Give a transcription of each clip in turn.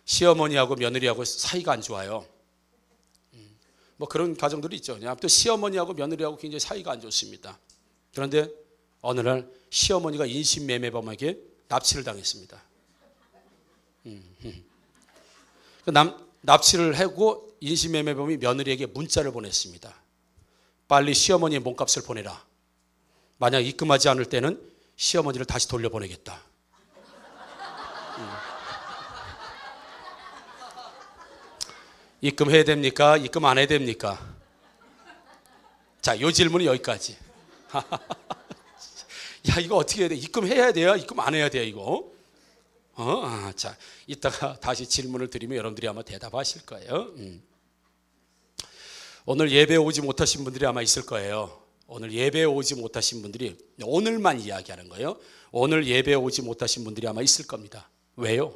시어머니하고 며느리하고 사이가 안 좋아요. 뭐 그런 가정들이 있죠. 아무튼 시어머니하고 며느리하고 굉장히 사이가 안 좋습니다. 그런데 어느 날 시어머니가 인신매매범에게 납치를 당했습니다. 납치를 하고 인신매매범이 며느리에게 문자를 보냈습니다. 빨리 시어머니의 몸값을 보내라. 만약 입금하지 않을 때는 시어머니를 다시 돌려보내겠다. 입금해야 됩니까? 입금 안 해야 됩니까? 자, 이 질문이 여기까지. 야, 이거 어떻게 해야 돼? 입금해야 돼요? 입금 안 해야 돼요? 이거? 자, 이따가 다시 질문을 드리면 여러분들이 아마 대답하실 거예요. 오늘 예배 오지 못하신 분들이 아마 있을 거예요. 오늘 예배 오지 못하신 분들이, 오늘만 이야기하는 거예요. 오늘 예배 오지 못하신 분들이 아마 있을 겁니다. 왜요?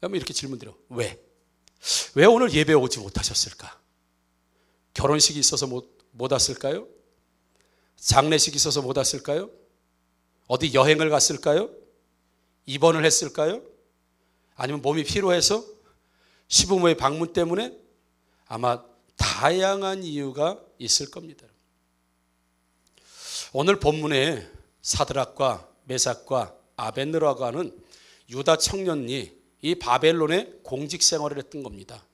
그러면 이렇게 질문 드려. 왜 오늘 예배 오지 못하셨을까? 결혼식이 있어서 못 왔을까요? 장례식이 있어서 못 왔을까요? 어디 여행을 갔을까요? 입원을 했을까요? 아니면 몸이 피로해서? 시부모의 방문 때문에? 아마 다양한 이유가 있을 겁니다. 오늘 본문에 사드락과 메삭과 아벳느고라고 하는 유다 청년이 이 바벨론에 공직 생활을 했던 겁니다.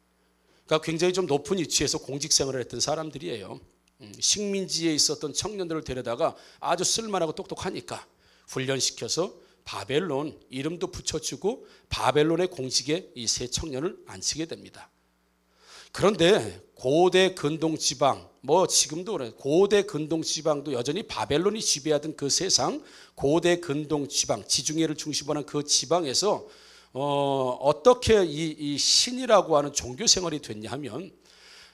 그러니까 굉장히 좀 높은 위치에서 공직 생활을 했던 사람들이에요. 식민지에 있었던 청년들을 데려다가 아주 쓸만하고 똑똑하니까 훈련시켜서 바벨론 이름도 붙여주고 바벨론의 공직에 이 세 청년을 앉히게 됩니다. 그런데 고대 근동지방, 뭐 지금도 그래, 고대 근동지방도 여전히 바벨론이 지배하던 그 세상, 고대 근동지방, 지중해를 중심으로 한 그 지방에서 어떻게 이 신이라고 하는 종교 생활이 됐냐 하면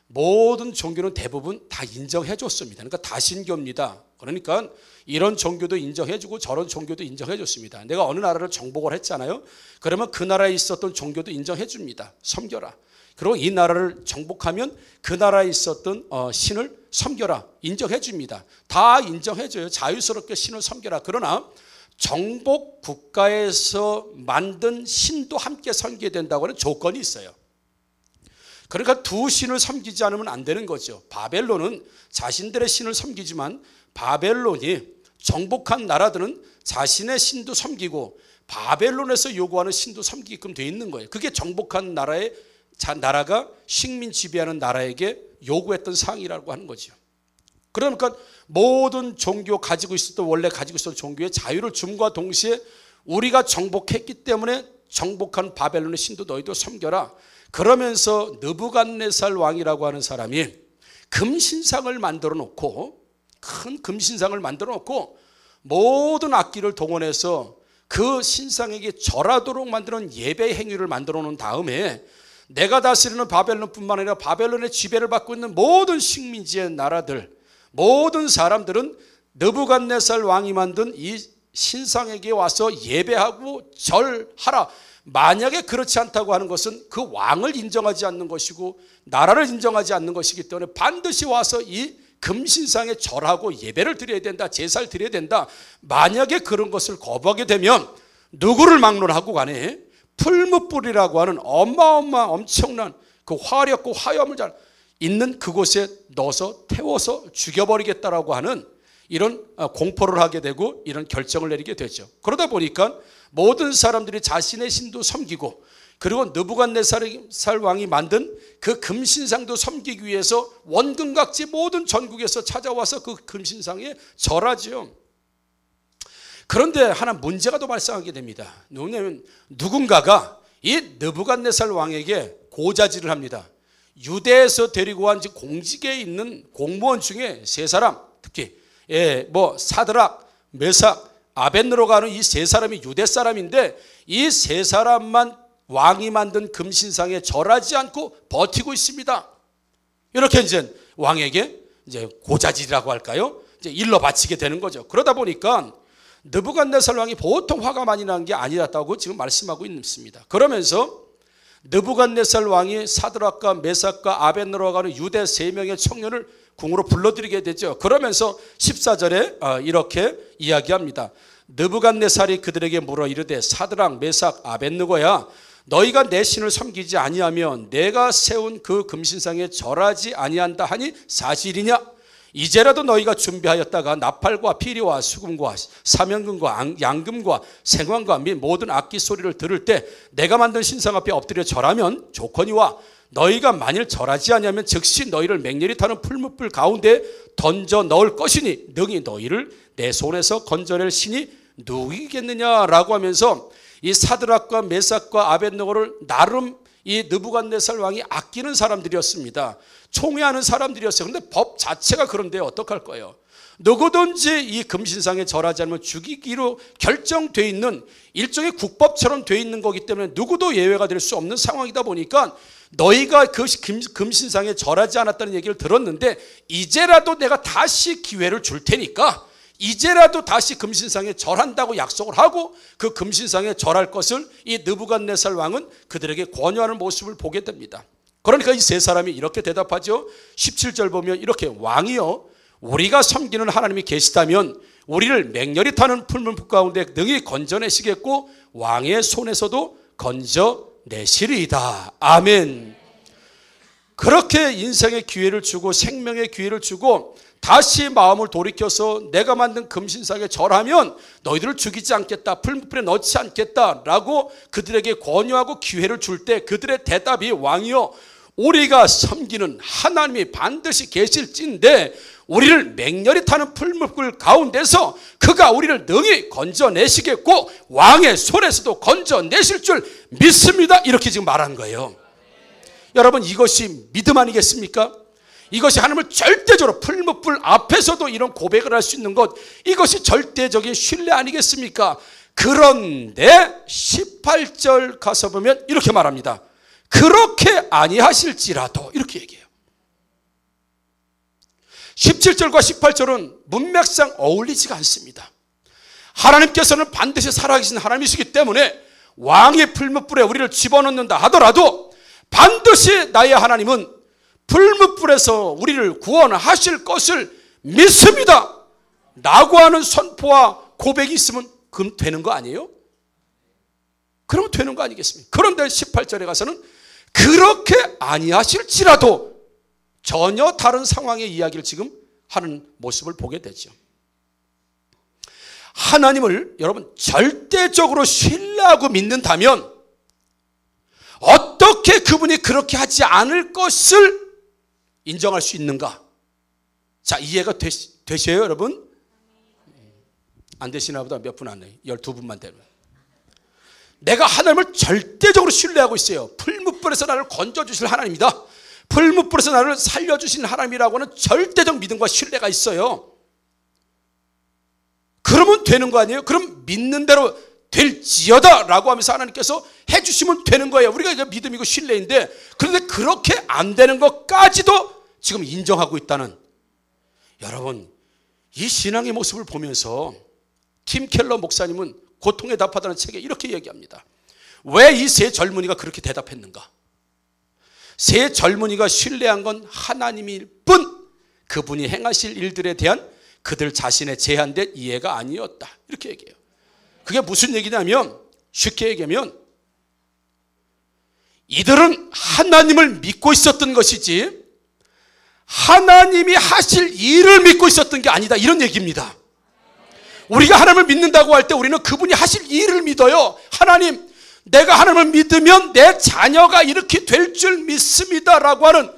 모든 종교는 대부분 다 인정해 줬습니다. 그러니까 다신교입니다. 그러니까 이런 종교도 인정해주고 저런 종교도 인정해줬습니다. 내가 어느 나라를 정복을 했잖아요. 그러면 그 나라에 있었던 종교도 인정해줍니다. 섬겨라. 그리고 이 나라를 정복하면 그 나라에 있었던 신을 섬겨라. 인정해줍니다. 다 인정해줘요. 자유스럽게 신을 섬겨라. 그러나 정복 국가에서 만든 신도 함께 섬겨야 된다고 하는 조건이 있어요. 그러니까 두 신을 섬기지 않으면 안 되는 거죠. 바벨론은 자신들의 신을 섬기지만 바벨론이 정복한 나라들은 자신의 신도 섬기고 바벨론에서 요구하는 신도 섬기게끔 되어 있는 거예요. 그게 정복한 나라가 식민 지배하는 나라에게 요구했던 사항이라고 하는 거죠. 그러니까 모든 종교 원래 가지고 있었던 종교의 자유를 줌과 동시에 우리가 정복했기 때문에 정복한 바벨론의 신도 너희도 섬겨라. 그러면서 느부갓네살 왕이라고 하는 사람이 금신상을 만들어 놓고, 큰 금신상을 만들어 놓고 모든 악기를 동원해서 그 신상에게 절하도록 만드는 예배 행위를 만들어 놓은 다음에 내가 다스리는 바벨론뿐만 아니라 바벨론의 지배를 받고 있는 모든 식민지의 나라들, 모든 사람들은 느부갓네살 왕이 만든 이 신상에게 와서 예배하고 절하라. 만약에 그렇지 않다고 하는 것은 그 왕을 인정하지 않는 것이고 나라를 인정하지 않는 것이기 때문에 반드시 와서 이 금신상에 절하고 예배를 드려야 된다. 제사를 드려야 된다. 만약에 그런 것을 거부하게 되면 누구를 막론하고 간에 풀무불이라고 하는 어마어마한 엄청난 그 화력과 화염을 잘 있는 그곳에 넣어서 태워서 죽여버리겠다라고 하는 이런 공포를 하게 되고 이런 결정을 내리게 되죠. 그러다 보니까 모든 사람들이 자신의 신도 섬기고 그리고 느부갓네살 왕이 만든 그 금신상도 섬기기 위해서 원근각지 모든 전국에서 찾아와서 그 금신상에 절하지요. 그런데 하나 문제가 또 발생하게 됩니다. 왜냐하면 누군가가 이 느부갓네살 왕에게 고자질을 합니다. 유대에서 데리고 온 공직에 있는 공무원 중에 세 사람, 특히 사드락, 메삭, 아벳느고가 하는 이 세 사람이 유대 사람인데 이 세 사람만 왕이 만든 금신상에 절하지 않고 버티고 있습니다. 이렇게 이제 왕에게 이제 고자질이라고 할까요? 이제 일러 바치게 되는 거죠. 그러다 보니까 느부갓네살 왕이 보통 화가 많이 나는 게 아니었다고 지금 말씀하고 있습니다. 그러면서 느부갓네살 왕이 사드락과 메삭과 아벳느고가 하는 유대 3명의 청년을 궁으로 불러들이게 되죠. 그러면서 14절에 이렇게 이야기합니다. 느부갓네살이 그들에게 물어 이르되 사드락 메삭 아벳느고야 너희가 내 신을 섬기지 아니하면 내가 세운 그 금신상에 절하지 아니한다 하니 사실이냐? 이제라도 너희가 준비하였다가 나팔과 피리와 수금과 사면금과 양금과 생황과 및 모든 악기 소리를 들을 때 내가 만든 신상 앞에 엎드려 절하면 좋거니와 너희가 만일 절하지 아니하면 즉시 너희를 맹렬히 타는 풀무불 가운데 던져 넣을 것이니 능히 너희를 내 손에서 건져낼 신이 누구이겠느냐라고 하면서 이 사드락과 메삭과 아벳느고를 나름 이 느부갓네살 왕이 아끼는 사람들이었습니다. 총애하는 사람들이었어요. 그런데 법 자체가 그런데 어떡할 거예요? 누구든지 이 금신상에 절하지 않으면 죽이기로 결정되어 있는 일종의 국법처럼 되어 있는 거기 때문에 누구도 예외가 될 수 없는 상황이다 보니까 너희가 그 금신상에 절하지 않았다는 얘기를 들었는데 이제라도 내가 다시 기회를 줄 테니까 이제라도 다시 금신상에 절한다고 약속을 하고 그 금신상에 절할 것을 이 느부갓네살 왕은 그들에게 권유하는 모습을 보게 됩니다. 그러니까 이 세 사람이 이렇게 대답하죠. 17절 보면 이렇게 왕이여 우리가 섬기는 하나님이 계시다면 우리를 맹렬히 타는 풀무불 가운데 능히 건져내시겠고 왕의 손에서도 건져내시리이다. 아멘. 그렇게 인생의 기회를 주고 생명의 기회를 주고 다시 마음을 돌이켜서 내가 만든 금신상에 절하면 너희들을 죽이지 않겠다, 풀무불에 넣지 않겠다라고 그들에게 권유하고 기회를 줄 때 그들의 대답이 왕이여 우리가 섬기는 하나님이 반드시 계실진데 우리를 맹렬히 타는 풀무불 가운데서 그가 우리를 능히 건져내시겠고 왕의 손에서도 건져내실 줄 믿습니다. 이렇게 지금 말한 거예요. 여러분 이것이 믿음 아니겠습니까? 이것이 하나님을 절대적으로 풀무불 앞에서도 이런 고백을 할 수 있는 것, 이것이 절대적인 신뢰 아니겠습니까? 그런데 18절 가서 보면 이렇게 말합니다. 그렇게 아니하실지라도 이렇게 얘기해요. 17절과 18절은 문맥상 어울리지가 않습니다. 하나님께서는 반드시 살아계신 하나님이시기 때문에 왕의 풀무불에 우리를 집어넣는다 하더라도 반드시 나의 하나님은 풀무불에서 우리를 구원하실 것을 믿습니다 라고 하는 선포와 고백이 있으면 그럼 되는 거 아니에요? 그러면 되는 거 아니겠습니까? 그런데 18절에 가서는 그렇게 아니하실지라도 전혀 다른 상황의 이야기를 지금 하는 모습을 보게 되죠. 하나님을 여러분 절대적으로 신뢰하고 믿는다면 어떻게 그분이 그렇게 하지 않을 것을 인정할 수 있는가? 자, 이해가 되셔요 여러분? 안 되시나 보다. 몇 분 안 해요. 12분만 되면. 내가 하나님을 절대적으로 신뢰하고 있어요. 풀무불에서 나를 건져주실 하나님이다. 풀무불에서 나를 살려주신 하나님이라고 하는 절대적 믿음과 신뢰가 있어요. 그러면 되는 거 아니에요? 그럼 믿는 대로 될지어다 라고 하면서 하나님께서 해주시면 되는 거예요. 우리가 이제 믿음이고 신뢰인데, 그런데 그렇게 안 되는 것까지도 지금 인정하고 있다는, 여러분 이 신앙의 모습을 보면서 팀 켈러 목사님은 고통에 답하다는 책에 이렇게 얘기합니다. 왜 이 세 젊은이가 그렇게 대답했는가? 세 젊은이가 신뢰한 건 하나님일 뿐 그분이 행하실 일들에 대한 그들 자신의 제한된 이해가 아니었다. 이렇게 얘기해요. 그게 무슨 얘기냐면, 쉽게 얘기하면 이들은 하나님을 믿고 있었던 것이지 하나님이 하실 일을 믿고 있었던 게 아니다, 이런 얘기입니다. 우리가 하나님을 믿는다고 할 때 우리는 그분이 하실 일을 믿어요. 하나님, 내가 하나님을 믿으면 내 자녀가 이렇게 될 줄 믿습니다 라고 하는,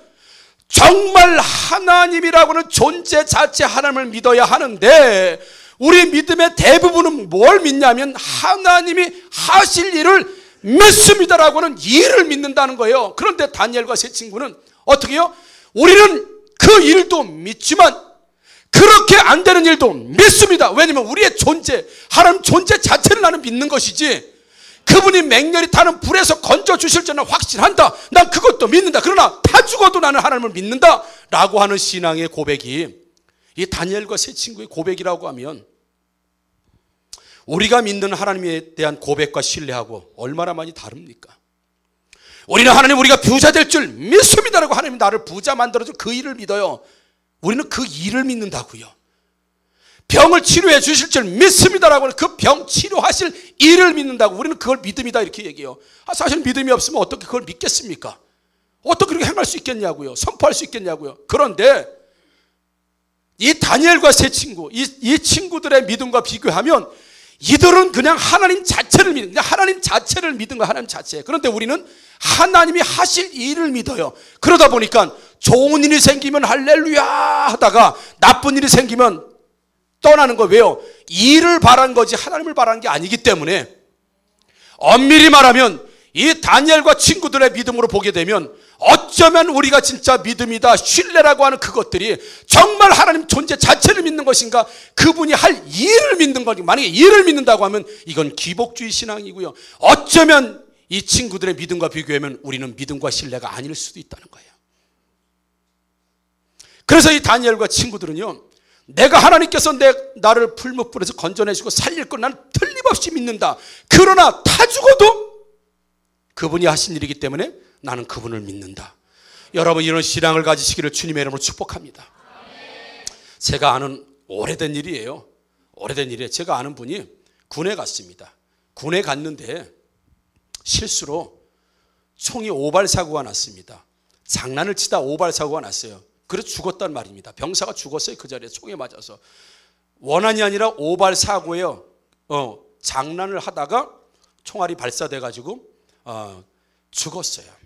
정말 하나님이라고 하는 존재 자체 하나님을 믿어야 하는데, 우리 믿음의 대부분은 뭘 믿냐면 하나님이 하실 일을 믿습니다라고 하는 일을 믿는다는 거예요. 그런데 다니엘과 세 친구는 어떻게 해요? 우리는 그 일도 믿지만 그렇게 안 되는 일도 믿습니다. 왜냐하면 우리의 존재, 하나님 존재 자체를 나는 믿는 것이지, 그분이 맹렬히 타는 불에서 건져주실 줄은 확신한다, 난 그것도 믿는다, 그러나 다 죽어도 나는 하나님을 믿는다 라고 하는 신앙의 고백이 이 다니엘과 세 친구의 고백이라고 하면, 우리가 믿는 하나님에 대한 고백과 신뢰하고 얼마나 많이 다릅니까? 우리는 하나님, 우리가 부자 될 줄 믿습니다라고, 하나님이 나를 부자 만들어줄 그 일을 믿어요. 우리는 그 일을 믿는다고요. 병을 치료해 주실 줄 믿습니다라고 하는 그 병 치료하실 일을 믿는다고 우리는 그걸 믿음이다 이렇게 얘기해요. 사실 믿음이 없으면 어떻게 그걸 믿겠습니까? 어떻게 그렇게 행할 수 있겠냐고요. 선포할 수 있겠냐고요. 그런데 이 다니엘과 세 친구, 이 친구들의 믿음과 비교하면 이들은 그냥 하나님 자체를 믿는, 하나님 자체를 믿은 거야, 하나님 자체. 그런데 우리는 하나님이 하실 일을 믿어요. 그러다 보니까 좋은 일이 생기면 할렐루야 하다가 나쁜 일이 생기면 떠나는 거. 왜요? 일을 바란 거지 하나님을 바란 게 아니기 때문에. 엄밀히 말하면 이 다니엘과 친구들의 믿음으로 보게 되면 어쩌면 우리가 진짜 믿음이다, 신뢰라고 하는 그것들이 정말 하나님 존재 자체를 믿는 것인가, 그분이 할 일을 믿는 거니. 만약에 일을 믿는다고 하면 이건 기복주의 신앙이고요. 어쩌면 이 친구들의 믿음과 비교하면 우리는 믿음과 신뢰가 아닐 수도 있다는 거예요. 그래서 이 다니엘과 친구들은요, 내가 하나님께서 나를 풀무불에서 건져내시고 살릴 걸 나는 틀림없이 믿는다. 그러나 다 죽어도 그분이 하신 일이기 때문에 나는 그분을 믿는다. 여러분, 이런 신앙을 가지시기를 주님의 이름으로 축복합니다. 제가 아는 오래된 일이에요. 오래된 일이에요. 제가 아는 분이 군에 갔습니다. 군에 갔는데 실수로 총이 오발사고가 났습니다. 장난을 치다 오발사고가 났어요. 그래서 죽었단 말입니다. 병사가 죽었어요. 그 자리에 총에 맞아서. 원한이 아니라 오발사고예요. 장난을 하다가 총알이 발사돼 가지고 죽었어요.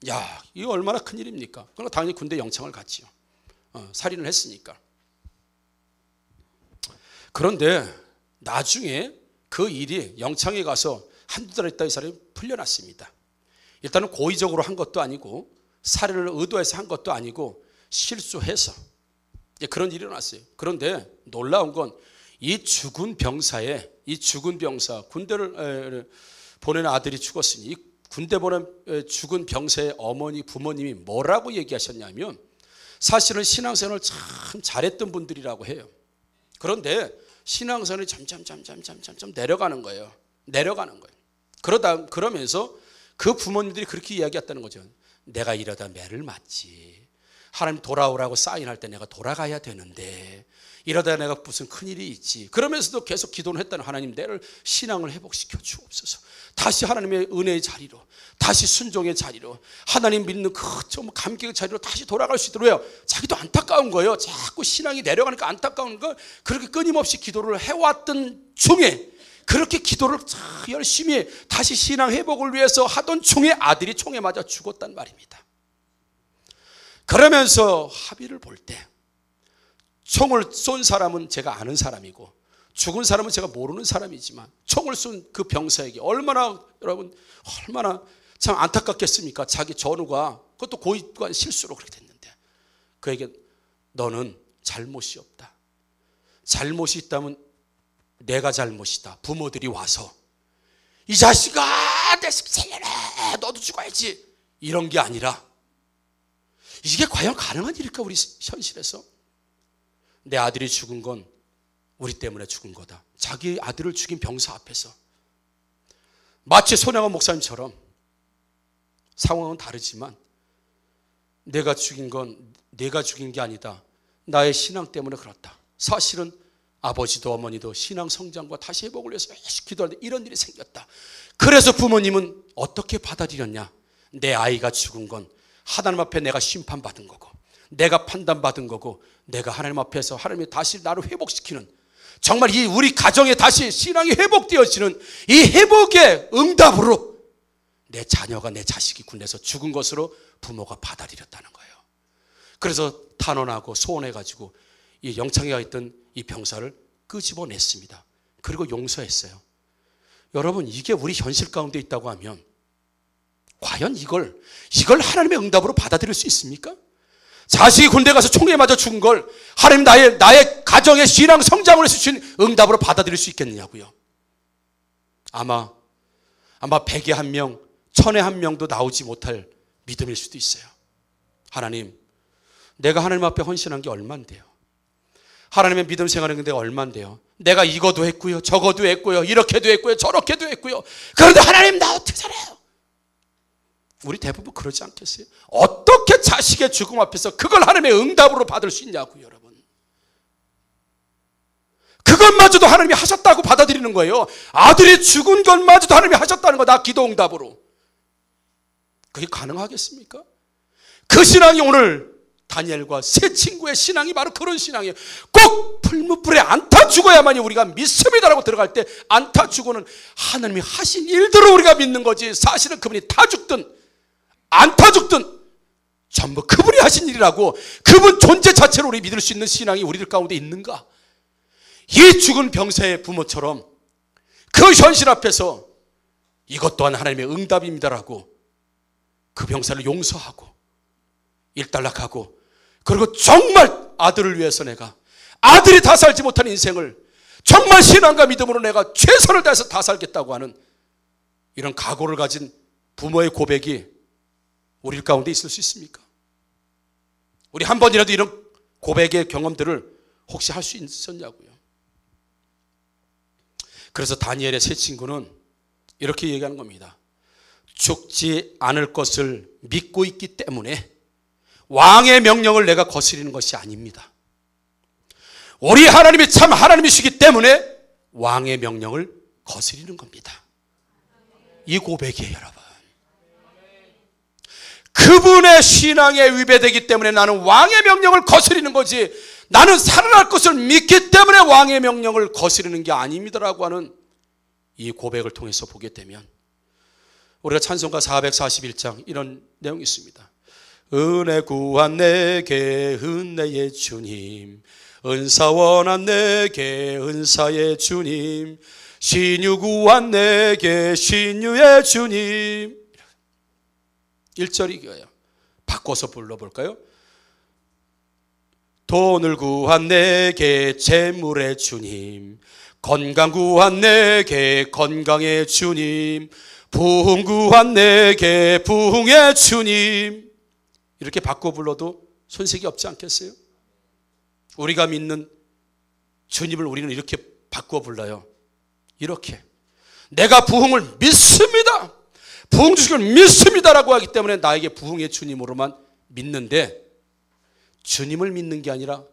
야, 이거 얼마나 큰 일입니까? 그러나 당연히 군대 영창을 갔지요. 살인을 했으니까. 그런데 나중에 그 일이 영창에 가서 한두 달 있다 이 사람이 풀려났습니다. 일단은 고의적으로 한 것도 아니고 살인을 의도해서 한 것도 아니고 실수해서 그런 일이 일어났어요. 그런데 놀라운 건 이 죽은 병사, 군대를 보낸 아들이 죽었으니 이 군대 보낸 죽은 병사의 어머니, 부모님이 뭐라고 얘기하셨냐면 사실은 신앙생활을 참 잘했던 분들이라고 해요. 그런데 신앙생활이 점점 내려가는 거예요. 그러면서 그 부모님들이 그렇게 이야기했다는 거죠. 내가 이러다 매를 맞지. 하나님 돌아오라고 사인할 때 내가 돌아가야 되는데 이러다 내가 무슨 큰일이 있지. 그러면서도 계속 기도를 했다는, 하나님 내를 신앙을 회복시켜 주옵소서. 다시 하나님의 은혜의 자리로, 다시 순종의 자리로, 하나님 믿는 그 좀 감격의 자리로 다시 돌아갈 수 있도록 해요. 자기도 안타까운 거예요. 자꾸 신앙이 내려가니까 안타까운 거. 그렇게 끊임없이 기도를 해왔던 중에, 그렇게 기도를 열심히 다시 신앙 회복을 위해서 하던 중에 아들이 총에 맞아 죽었단 말입니다. 그러면서 합의를 볼 때 총을 쏜 사람은 제가 아는 사람이고 죽은 사람은 제가 모르는 사람이지만 총을 쏜 그 병사에게 얼마나 참 안타깝겠습니까? 자기 전우가, 그것도 고의가 실수로 그렇게 됐는데 그에게 너는 잘못이 없다. 잘못이 있다면 내가 잘못이다. 부모들이 와서 이 자식아 내 집 살려라, 너도 죽어야지, 이런 게 아니라, 이게 과연 가능한 일일까? 우리 현실에서 내 아들이 죽은 건 우리 때문에 죽은 거다. 자기 아들을 죽인 병사 앞에서 마치 손양원 목사님처럼, 상황은 다르지만 내가 죽인 건 내가 죽인 게 아니다. 나의 신앙 때문에 그렇다. 사실은 아버지도 어머니도 신앙 성장과 다시 회복을 위해서 열심히 기도하는데 이런 일이 생겼다. 그래서 부모님은 어떻게 받아들였냐? 내 아이가 죽은 건 하나님 앞에 내가 심판받은 거고, 내가 판단받은 거고, 내가 하나님 앞에서 하나님이 다시 나를 회복시키는, 정말 이 우리 가정에 다시 신앙이 회복되어지는 이 회복의 응답으로 내 자녀가, 내 자식이 군에서 죽은 것으로 부모가 받아들였다는 거예요. 그래서 탄원하고 소원해가지고 이 영창에 가 있던 이 병사를 끄집어냈습니다. 그리고 용서했어요. 여러분, 이게 우리 현실 가운데 있다고 하면 과연 이걸 하나님의 응답으로 받아들일 수 있습니까? 자식이 군대 가서 총에 맞아 죽은 걸 하나님 나의 가정의 신앙 성장을 해서 주신 응답으로 받아들일 수 있겠느냐고요. 아마 100에 1명, 1000에 1명도 나오지 못할 믿음일 수도 있어요. 하나님, 내가 하나님 앞에 헌신한 게 얼만데요? 하나님의 믿음 생활하는 게 얼만데요? 내가 이거도 했고요, 저거도 했고요, 이렇게도 했고요, 저렇게도 했고요. 그런데 하나님 나 어떻게 살아요? 우리 대부분 그러지 않겠어요? 어떻게 자식의 죽음 앞에서 그걸 하나님의 응답으로 받을 수 있냐고요, 여러분. 그것마저도 하나님이 하셨다고 받아들이는 거예요. 아들이 죽은 것마저도 하나님이 하셨다는 거다. 기도응답으로. 그게 가능하겠습니까? 그 신앙이 오늘 다니엘과 세 친구의 신앙이 바로 그런 신앙이에요. 꼭 풀무불에 안 타 죽어야만이 우리가 믿습니다라고 들어갈 때 안 타 죽어는 하나님이 하신 일들을 우리가 믿는 거지, 사실은 그분이 타 죽든 안 타 죽든 전부 그분이 하신 일이라고, 그분 존재 자체를 우리 믿을 수 있는 신앙이 우리들 가운데 있는가? 이 죽은 병사의 부모처럼 그 현실 앞에서 이것 또한 하나님의 응답입니다라고 그 병사를 용서하고 일단락하고, 그리고 정말 아들을 위해서 내가, 아들이 다 살지 못한 인생을 정말 신앙과 믿음으로 내가 최선을 다해서 다 살겠다고 하는 이런 각오를 가진 부모의 고백이 우리 가운데 있을 수 있습니까? 우리 한 번이라도 이런 고백의 경험들을 혹시 할 수 있었냐고요. 그래서 다니엘의 세 친구는 이렇게 얘기하는 겁니다. 죽지 않을 것을 믿고 있기 때문에 왕의 명령을 내가 거스리는 것이 아닙니다. 우리 하나님이 참 하나님이시기 때문에 왕의 명령을 거스리는 겁니다. 이 고백이에요, 여러분. 그분의 신앙에 위배되기 때문에 나는 왕의 명령을 거스리는 거지, 나는 살아날 것을 믿기 때문에 왕의 명령을 거스리는 게 아닙니다라고 하는 이 고백을 통해서 보게 되면, 우리가 찬송가 441장 이런 내용이 있습니다. 은혜 구한 내게 은혜의 주님, 은사 원한 내게 은사의 주님, 신유 구한 내게 신유의 주님. 1절이 이거예요. 바꿔서 불러볼까요? 돈을 구한 내게 재물의 주님, 건강 구한 내게 건강의 주님, 부흥 구한 내게 부흥의 주님. 이렇게 바꿔 불러도 손색이 없지 않겠어요? 우리가 믿는 주님을 우리는 이렇게 바꿔 불러요. 이렇게 내가 부흥을 믿습니다, 부흥 주시기를 믿습니다라고 하기 때문에 나에게 부흥의 주님으로만 믿는데, 주님을 믿는 게 아니라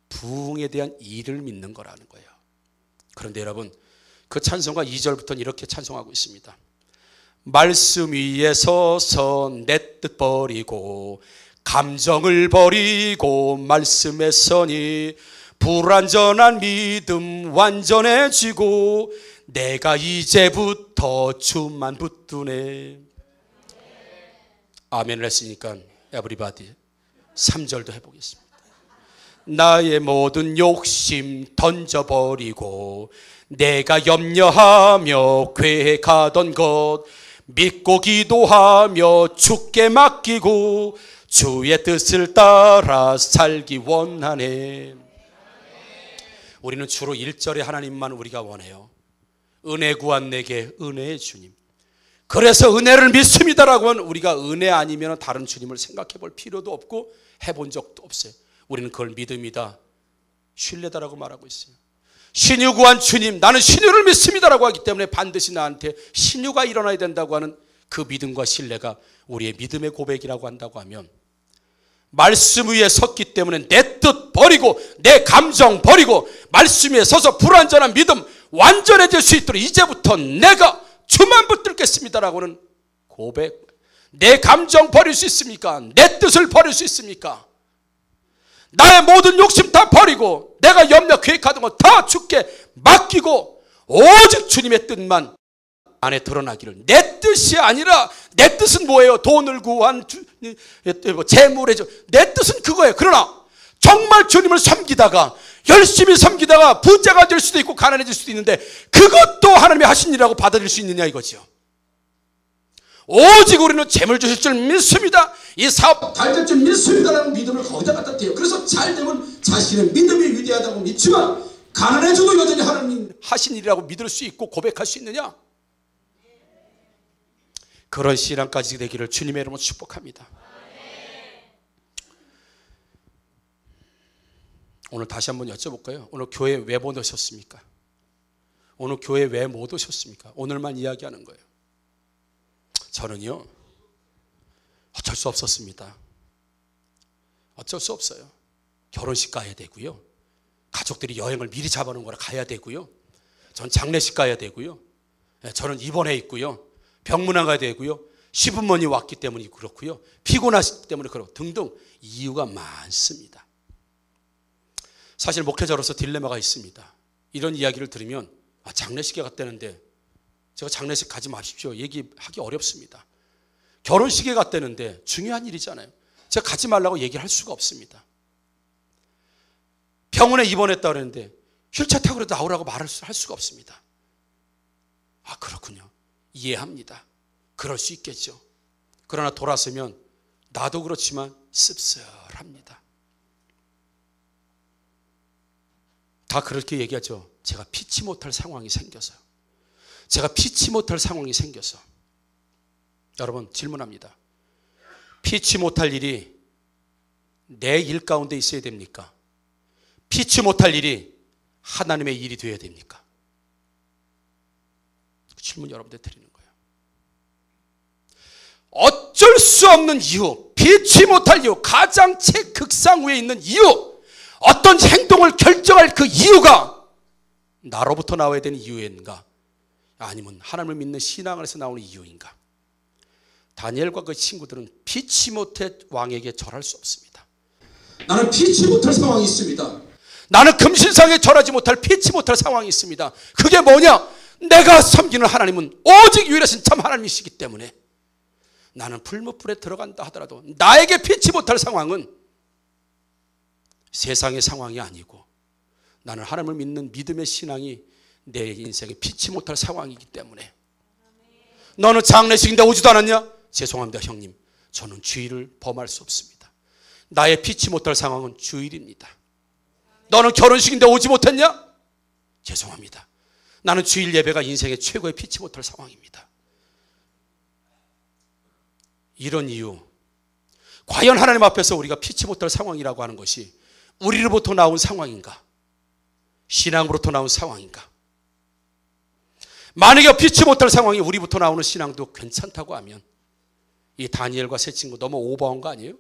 부흥에 대한 일을 믿는 거라는 거예요. 그런데 여러분, 그 찬송가 2절부터는 이렇게 찬송하고 있습니다. 말씀 위에 서서 내 뜻 버리고 감정을 버리고 말씀에 서니 불완전한 믿음 완전해지고 내가 이제부터 주만 붙드네. 아멘을 했으니까 에브리바디 3절도 해보겠습니다. 나의 모든 욕심 던져버리고 내가 염려하며 계획하던 것 믿고 기도하며 주께 맡기고 주의 뜻을 따라 살기 원하네. 우리는 주로 1절에 하나님만 우리가 원해요. 은혜 구한 내게 은혜의 주님. 그래서 은혜를 믿습니다라고 하면 우리가 은혜 아니면 다른 주님을 생각해 볼 필요도 없고 해본 적도 없어요. 우리는 그걸 믿음이다, 신뢰다라고 말하고 있어요. 신유 구한 주님, 나는 신유를 믿습니다라고 하기 때문에 반드시 나한테 신유가 일어나야 된다고 하는 그 믿음과 신뢰가 우리의 믿음의 고백이라고 한다고 하면, 말씀 위에 섰기 때문에 내 뜻 버리고 내 감정 버리고 말씀 위에 서서 불완전한 믿음 완전해질 수 있도록 이제부터 내가 주만 붙들겠습니다라고는 고백. 내 감정 버릴 수 있습니까? 내 뜻을 버릴 수 있습니까? 나의 모든 욕심 다 버리고 내가 염려 계획하던 거 다 주께 맡기고 오직 주님의 뜻만 안에 드러나기를. 내 뜻이 아니라, 내 뜻은 뭐예요? 돈을 구한 재물의 주, 내 뜻은 그거예요. 그러나 정말 주님을 섬기다가 열심히 섬기다가 부자가 될 수도 있고 가난해질 수도 있는데 그것도 하나님이 하신 일이라고 받아들일 수 있느냐 이거죠. 오직 우리는 재물 주실 줄 믿습니다, 이 사업 잘 될 줄 믿습니다라는 믿음을 거기다 갖다 대요. 그래서 잘 되면 자신의 믿음이 위대하다고 믿지만 가난해져도 여전히 하나님 하신 일이라고 믿을 수 있고 고백할 수 있느냐? 그런 신앙까지 되기를 주님의 이름으로 축복합니다. 오늘 다시 한번 여쭤볼까요? 오늘 교회 왜 못 오셨습니까? 오늘 교회 왜 못 오셨습니까? 오늘만 이야기하는 거예요. 저는요, 어쩔 수 없었습니다. 어쩔 수 없어요. 결혼식 가야 되고요, 가족들이 여행을 미리 잡아놓은 거라 가야 되고요. 전 장례식 가야 되고요. 저는 입원해 있고요. 병문안 가야 되고요. 시부모니 왔기 때문에 그렇고요. 피곤하기 때문에 그렇고 등등 이유가 많습니다. 사실 목회자로서 딜레마가 있습니다. 이런 이야기를 들으면 장례식에 갔다는데 제가 장례식 가지 마십시오 얘기하기 어렵습니다. 결혼식에 갔다는데 중요한 일이잖아요. 제가 가지 말라고 얘기를 할 수가 없습니다. 병원에 입원했다 그랬는데 휠체어 타고 그래도 나오라고 말할 수가 없습니다. 그렇군요. 이해합니다. 그럴 수 있겠죠. 그러나 돌아서면 나도 그렇지만 씁쓸합니다. 다 그렇게 얘기하죠. 제가 피치 못할 상황이 생겨서요. 제가 피치 못할 상황이 생겨서. 여러분 질문합니다. 피치 못할 일이 내 일 가운데 있어야 됩니까? 피치 못할 일이 하나님의 일이 되어야 됩니까? 그 질문 여러분들 드리는 거예요. 어쩔 수 없는 이유, 피치 못할 이유, 가장 최극상 위에 있는 이유, 어떤 행동을 결정할 그 이유가 나로부터 나와야 되는 이유인가? 아니면 하나님을 믿는 신앙 안에서 나오는 이유인가? 다니엘과 그 친구들은 피치 못할 왕에게 절할 수 없습니다. 나는 피치 못할 상황이 있습니다. 나는 금신상에 절하지 못할 피치 못할 상황이 있습니다. 그게 뭐냐? 내가 섬기는 하나님은 오직 유일하신 참 하나님이시기 때문에 나는 불못불에 들어간다 하더라도 나에게 피치 못할 상황은 세상의 상황이 아니고 나는 하나님을 믿는 믿음의 신앙이 내 인생에 피치 못할 상황이기 때문에. 너는 장례식인데 오지도 않았냐? 죄송합니다 형님, 저는 주일을 범할 수 없습니다. 나의 피치 못할 상황은 주일입니다. 너는 결혼식인데 오지 못했냐? 죄송합니다. 나는 주일 예배가 인생의 최고의 피치 못할 상황입니다. 이런 이유, 과연 하나님 앞에서 우리가 피치 못할 상황이라고 하는 것이 우리로부터 나온 상황인가? 신앙으로부터 나온 상황인가? 만약에 피치 못할 상황이 우리부터 나오는 신앙도 괜찮다고 하면 이 다니엘과 세 친구 너무 오버한 거 아니에요?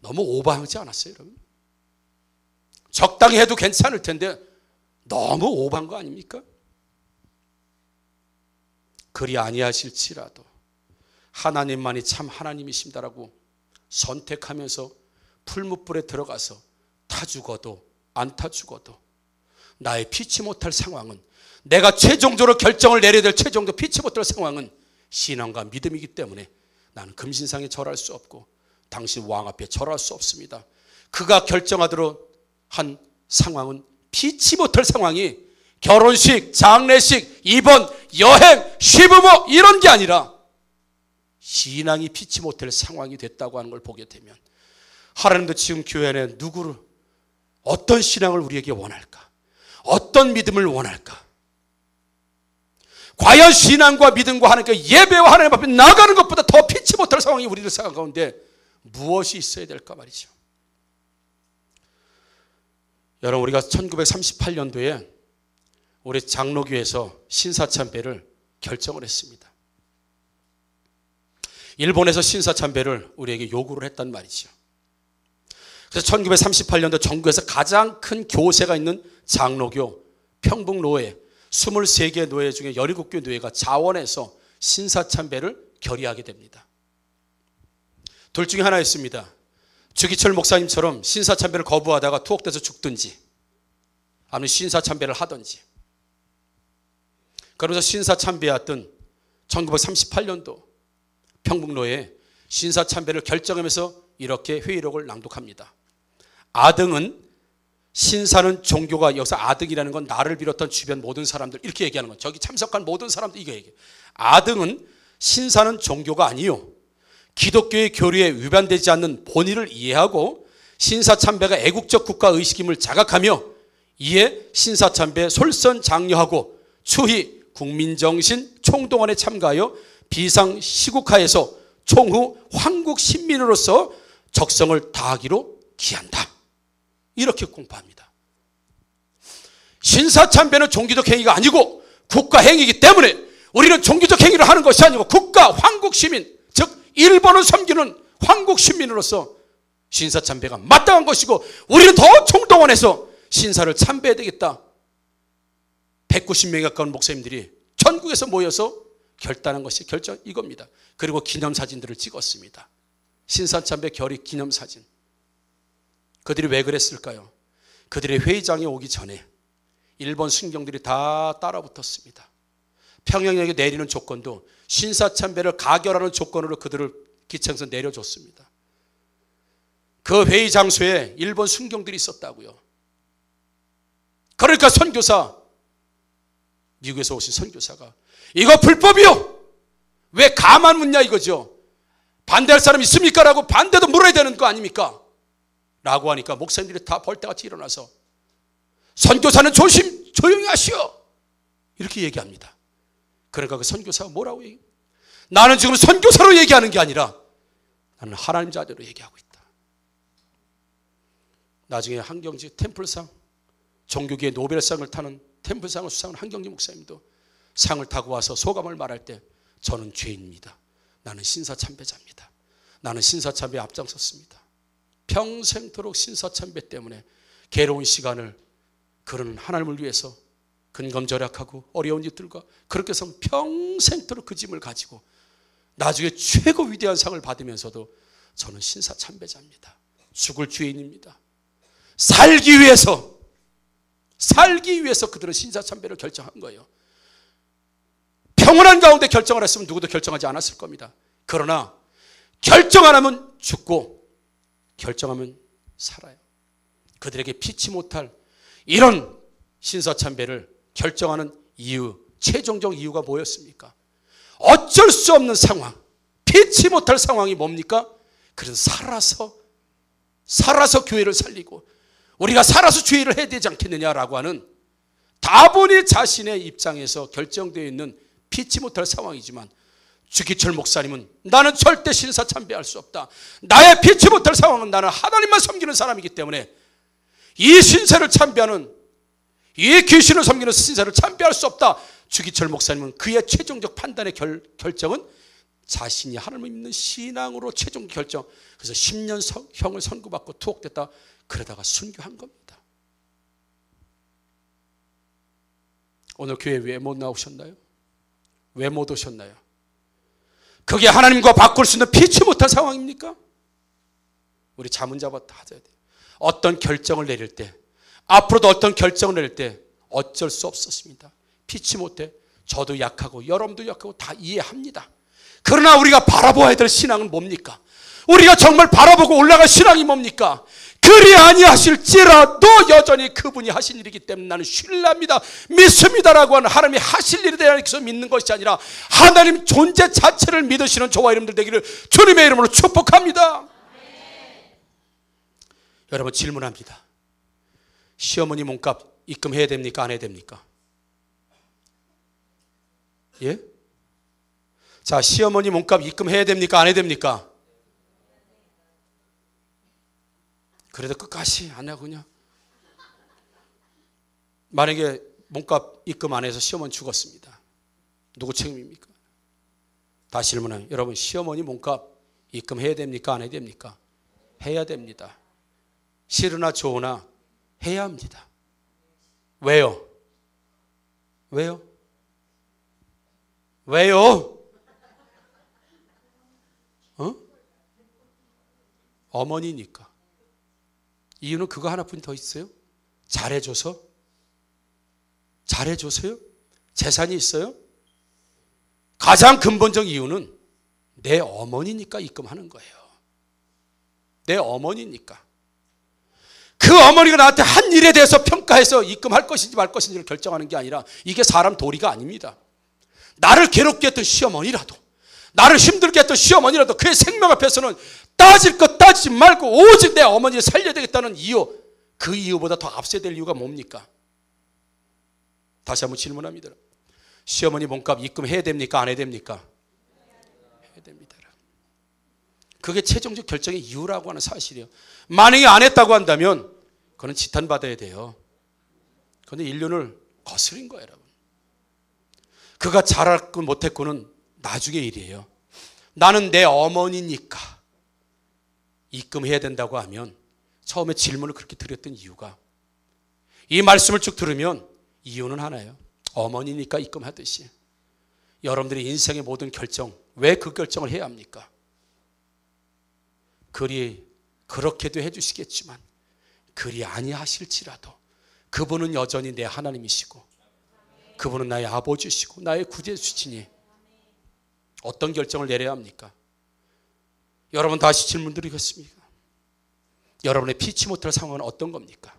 너무 오버하지 않았어요 여러분? 적당히 해도 괜찮을 텐데 너무 오버한 거 아닙니까? 그리 아니하실지라도 하나님만이 참 하나님이십니다라고 선택하면서 풀무불에 들어가서 타 죽어도 안 타 죽어도 나의 피치 못할 상황은, 내가 최종적으로 결정을 내려야 될 최종적 피치 못할 상황은 신앙과 믿음이기 때문에 나는 금신상에 절할 수 없고 당신 왕 앞에 절할 수 없습니다. 그가 결정하도록 한 상황은 피치 못할 상황이 결혼식, 장례식, 입원, 여행, 시부모 이런 게 아니라 신앙이 피치 못할 상황이 됐다고 하는 걸 보게 되면 하나님도 지금 교회 안에 누구를, 어떤 신앙을 우리에게 원할까? 어떤 믿음을 원할까? 과연 신앙과 믿음과 하나님께 예배와 하나님 앞에 나가는 것보다 더 피치 못할 상황이 우리들 생각 가운데 무엇이 있어야 될까 말이죠. 여러분, 우리가 1938년도에 우리 장로교에서 신사참배를 결정을 했습니다. 일본에서 신사참배를 우리에게 요구를 했단 말이죠. 그래서 1938년도 전국에서 가장 큰 교세가 있는 장로교 평북노회 23개 노회 중에 17개 노회가 자원해서 신사참배를 결의하게 됩니다. 둘 중에 하나였습니다. 주기철 목사님처럼 신사참배를 거부하다가 투옥돼서 죽든지 아니면 신사참배를 하든지. 그러면서 신사참배했던 1938년도 평북노회에 신사참배를 결정하면서 이렇게 회의록을 낭독합니다. 아등은, 신사는 종교가, 여기서 아등이라는 건 나를 비롯한 주변 모든 사람들 이렇게 얘기하는 건, 저기 참석한 모든 사람들 이거 얘기해. 아등은 신사는 종교가 아니요, 기독교의 교리에 위반되지 않는 본의를 이해하고 신사참배가 애국적 국가의식임을 자각하며 이에 신사참배에 솔선장려하고 추히 국민정신 총동원에 참가하여 비상시국하에서 총후 황국신민으로서 적성을 다하기로 기한다. 이렇게 공포합니다. 신사참배는 종교적 행위가 아니고 국가행위이기 때문에 우리는 종교적 행위를 하는 것이 아니고 국가, 황국시민, 즉 일본을 섬기는 황국시민으로서 신사참배가 마땅한 것이고 우리는 더 총동원해서 신사를 참배해야 되겠다. 190명에 가까운 목사님들이 전국에서 모여서 결단한 것이 결정 이겁니다. 그리고 기념사진들을 찍었습니다. 신사참배 결의 기념사진. 그들이 왜 그랬을까요? 그들의 회의장에 오기 전에 일본 순경들이 다 따라붙었습니다. 평양역에 내리는 조건도 신사참배를 가결하는 조건으로 그들을 기차에서 내려줬습니다. 그 회의 장소에 일본 순경들이 있었다고요. 그러니까 선교사, 미국에서 오신 선교사가 이거 불법이요! 왜 가만 묻냐 이거죠. 반대할 사람 있습니까? 라고 반대도 물어야 되는 거 아닙니까? 라고 하니까 목사님들이 다 벌떼같이 일어나서 선교사는 조용히 하시오! 이렇게 얘기합니다. 그러니까 그 선교사가 뭐라고 얘기해요? 나는 지금 선교사로 얘기하는 게 아니라 나는 하나님 자녀로 얘기하고 있다. 나중에 한경지 템플상, 종교계의 노벨상을 타는 템플상을 수상한 한경지 목사님도 상을 타고 와서 소감을 말할 때 저는 죄인입니다. 나는 신사참배자입니다. 나는 신사참배에 앞장섰습니다. 평생토록 신사참배 때문에 괴로운 시간을 그런 하나님을 위해서 근검절약하고 어려운 일들과 그렇게 해서 평생토록 그 짐을 가지고 나중에 최고 위대한 상을 받으면서도 저는 신사참배자입니다. 죽을 죄인입니다. 살기 위해서 그들은 신사참배를 결정한 거예요. 평온한 가운데 결정을 했으면 누구도 결정하지 않았을 겁니다. 그러나 결정 안 하면 죽고 결정하면 살아요. 그들에게 피치 못할 이런 신사참배를 결정하는 이유, 최종적 이유가 뭐였습니까? 어쩔 수 없는 상황, 피치 못할 상황이 뭡니까? 그래서 살아서 교회를 살리고 우리가 살아서 주의를 해야 되지 않겠느냐라고 하는 다분히 자신의 입장에서 결정되어 있는 피치 못할 상황이지만 주기철 목사님은 나는 절대 신사참배할 수 없다. 나의 피치 못할 상황은 나는 하나님만 섬기는 사람이기 때문에 이 신사를 참배하는 이 귀신을 섬기는 신사를 참배할 수 없다. 주기철 목사님은 그의 최종적 판단의 결정은 자신이 하나님을 믿는 신앙으로 최종 결정. 그래서 10년 형을 선고받고 투옥됐다. 그러다가 순교한 겁니다. 오늘 교회 왜 못 나오셨나요? 왜 못 오셨나요? 그게 하나님과 바꿀 수 있는 피치 못한 상황입니까? 우리 잠은 잡았다 하셔야 돼요. 어떤 결정을 내릴 때, 앞으로도 어떤 결정을 내릴 때 어쩔 수 없었습니다. 피치 못해. 저도 약하고 여러분도 약하고 다 이해합니다. 그러나 우리가 바라보아야 될 신앙은 뭡니까? 우리가 정말 바라보고 올라갈 신앙이 뭡니까? 그리 아니하실지라도 여전히 그분이 하신 일이기 때문에 나는 신뢰합니다, 믿습니다라고 하는 하나님이 하실 일에 대해서 믿는 것이 아니라 하나님 존재 자체를 믿으시는 저와 여러분들 되기를 주님의 이름으로 축복합니다. 여러분 질문합니다. 시어머니 몸값 입금해야 됩니까? 안 해야 됩니까? 예? 자, 시어머니 몸값 입금해야 됩니까? 안 해야 됩니까? 그래도 끝까지 안 하고 그냥. 만약에 몸값 입금 안 해서 시어머니 죽었습니다. 누구 책임입니까? 다시 질문해요. 여러분 시어머니 몸값 입금해야 됩니까? 안 해야 됩니까? 해야 됩니다. 싫으나 좋으나 해야 합니다. 왜요? 왜요? 왜요? 어머니니까. 이유는 그거 하나뿐 더 있어요? 잘해줘서? 잘해줘서요? 재산이 있어요? 가장 근본적 이유는 내 어머니니까 입금하는 거예요. 내 어머니니까. 그 어머니가 나한테 한 일에 대해서 평가해서 입금할 것인지 말 것인지를 결정하는 게 아니라 이게 사람 도리가 아닙니다. 나를 괴롭게 했던 시어머니라도, 나를 힘들게 했던 시어머니라도 그의 생명 앞에서는 따질 것 따지지 말고 오직 내 어머니를 살려야 되겠다는 이유, 그 이유보다 더 앞서야 될 이유가 뭡니까? 다시 한번 질문합니다. 시어머니 몸값 입금해야 됩니까? 안 해야 됩니까? 해야 됩니다. 그게 최종적 결정의 이유라고 하는 사실이에요. 만약에 안 했다고 한다면 그건 지탄받아야 돼요. 그런데 인륜을 거스린 거예요, 여러분. 그가 잘했고 못했고는 나중의 일이에요. 나는 내 어머니니까 입금해야 된다고 하면 처음에 질문을 그렇게 드렸던 이유가 이 말씀을 쭉 들으면 이유는 하나예요. 어머니니까 입금하듯이 여러분들이 인생의 모든 결정, 왜 그 결정을 해야 합니까? 그리 그렇게도 해주시겠지만 그리 아니하실지라도 그분은 여전히 내 하나님이시고 그분은 나의 아버지시고 나의 구제주시니 어떤 결정을 내려야 합니까? 여러분 다시 질문 드리겠습니다. 여러분의 피치 못할 상황은 어떤 겁니까?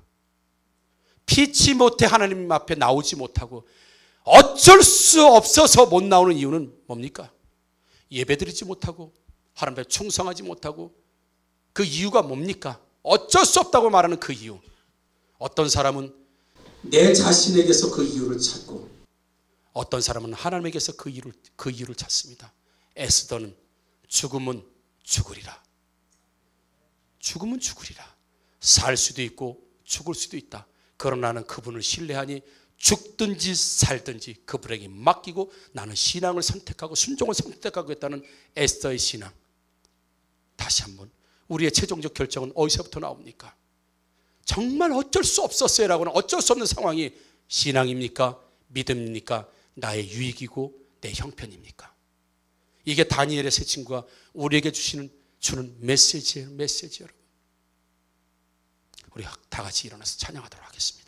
피치 못해 하나님 앞에 나오지 못하고 어쩔 수 없어서 못 나오는 이유는 뭡니까? 예배드리지 못하고 하나님 앞에 충성하지 못하고 그 이유가 뭡니까? 어쩔 수 없다고 말하는 그 이유. 어떤 사람은 내 자신에게서 그 이유를 찾고 어떤 사람은 하나님에게서 그 이유를 찾습니다. 에스더는 죽음은 죽으리라. 죽음은 죽으리라. 살 수도 있고 죽을 수도 있다. 그러나 나는 그분을 신뢰하니 죽든지 살든지 그분에게 맡기고 나는 신앙을 선택하고 순종을 선택하겠다는 에스더의 신앙. 다시 한번 우리의 최종적 결정은 어디서부터 나옵니까? 정말 어쩔 수 없었어요라고는 어쩔 수 없는 상황이 신앙입니까? 믿음입니까? 나의 유익이고 내 형편입니까? 이게 다니엘의 세 친구가 우리에게 주는 메시지예요. 메시지 여러분. 우리 다 같이 일어나서 찬양하도록 하겠습니다.